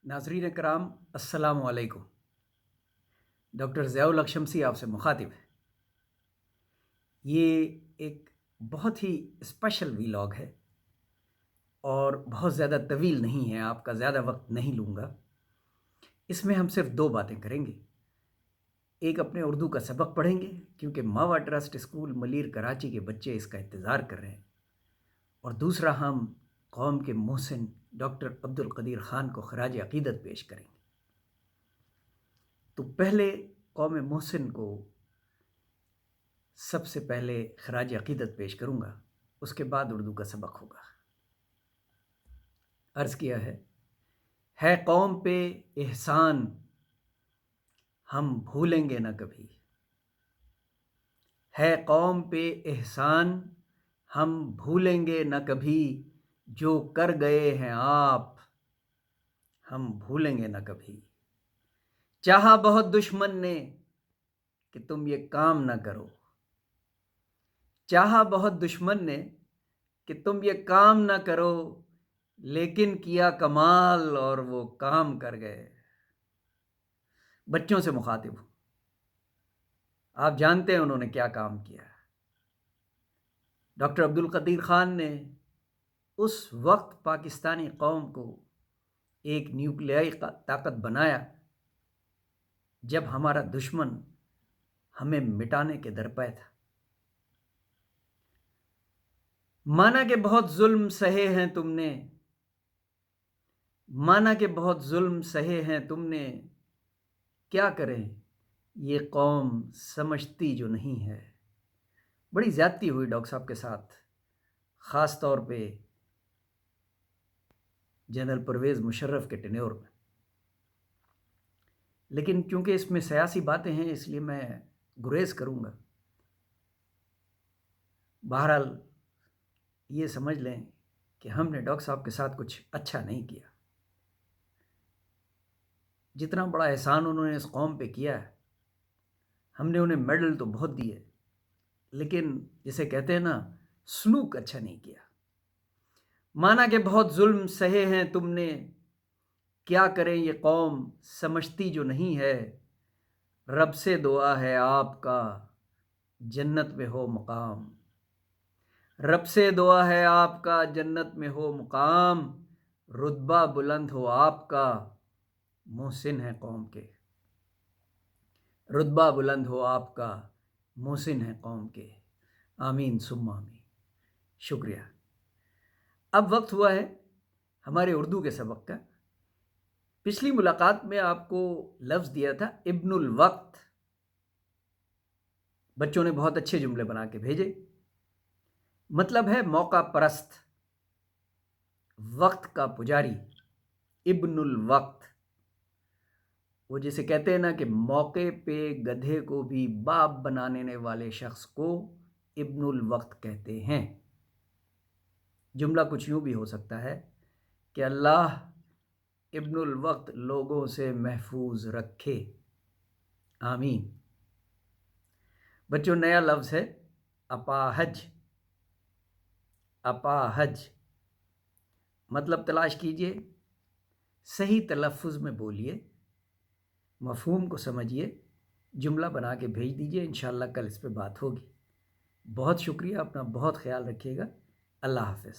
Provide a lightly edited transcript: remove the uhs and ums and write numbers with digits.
नाजरीन कराम अस्सलाम वालेकुम। डॉक्टर ज़ियाउल हक शम्सी आपसे मुखातिब है। ये एक बहुत ही स्पेशल वीलॉग है और बहुत ज़्यादा तवील नहीं है, आपका ज़्यादा वक्त नहीं लूँगा। इसमें हम सिर्फ दो बातें करेंगे। एक अपने उर्दू का सबक पढ़ेंगे क्योंकि मावा ट्रस्ट स्कूल मलीर कराची के बच्चे इसका इंतज़ार कर रहे हैं, और दूसरा हम कौम के मोहसिन डॉक्टर अब्दुल कदीर ख़ान को खराज अक़ीदत पेश करेंगे। तो पहले कौम मोहसिन को सबसे पहले खराज अक़ीदत पेश करूँगा, उसके बाद उर्दू का सबक होगा। अर्ज़ किया है कौम पे एहसान हम भूलेंगे न कभी, है कौम पे एहसान हम भूलेंगे न कभी, जो कर गए हैं आप हम भूलेंगे न कभी। चाहा बहुत दुश्मन ने कि तुम ये काम ना करो, चाहा बहुत दुश्मन ने कि तुम ये काम ना करो, लेकिन किया कमाल और वो काम कर गए। बच्चों से मुखातिब हूँ, आप जानते हैं उन्होंने क्या काम किया। डॉक्टर अब्दुल कदीर ख़ान ने उस वक्त पाकिस्तानी कौम को एक न्यूक्लियाई ताकत बनाया जब हमारा दुश्मन हमें मिटाने के दरपे था। माना कि बहुत जुल्म सहे हैं तुमने, माना कि बहुत जुल्म सहे हैं तुमने, क्या करें ये कौम समझती जो नहीं है। बड़ी ज़्यादती हुई डॉक्टर साहब के साथ, ख़ास तौर पे जनरल परवेज़ मुशर्रफ के टेन्योर में, लेकिन क्योंकि इसमें सियासी बातें हैं इसलिए मैं गुरेज करूँगा। बहरहाल ये समझ लें कि हमने डॉक्टर साहब के साथ कुछ अच्छा नहीं किया। जितना बड़ा एहसान उन्होंने इस कौम पे किया है, हमने उन्हें मेडल तो बहुत दिए, लेकिन जिसे कहते हैं ना, सलूक अच्छा नहीं किया। माना कि बहुत जुल्म सहे हैं तुमने, क्या करें ये कौम समझती जो नहीं है। रब से दुआ है आपका जन्नत में हो मुकाम, रब से दुआ है आपका जन्नत में हो मुकाम, रुतबा बुलंद हो आपका मोहसिन है कौम के, रुतबा बुलंद हो आपका मोहसिन है कौम के। आमीन सुम्मा आमीन। शुक्रिया। अब वक्त हुआ है हमारे उर्दू के सबक का। पिछली मुलाकात में आपको लफ्ज़ दिया था इब्नुल वक्त। बच्चों ने बहुत अच्छे जुमले बना के भेजे। मतलब है मौका परस्त, वक्त का पुजारी, इब्नुल वक्त। वो जिसे कहते हैं ना कि मौके पे गधे को भी बाप बनाने वाले शख्स को इब्नुल वक्त कहते हैं। जुमला कुछ यूँ भी हो सकता है कि अल्लाह इब्नुल वक्त लोगों से महफूज रखे, आमीन। बच्चों, नया लफ्ज़ है अपाहज। अपाहज मतलब तलाश कीजिए, सही तलफ़ुज़ में बोलिए, मफ़हूम को समझिए, जुमला बना के भेज दीजिए। इंशाअल्लाह कल इस पे बात होगी। बहुत शुक्रिया, अपना बहुत ख्याल रखिएगा। अल्लाह हाफ़िज़।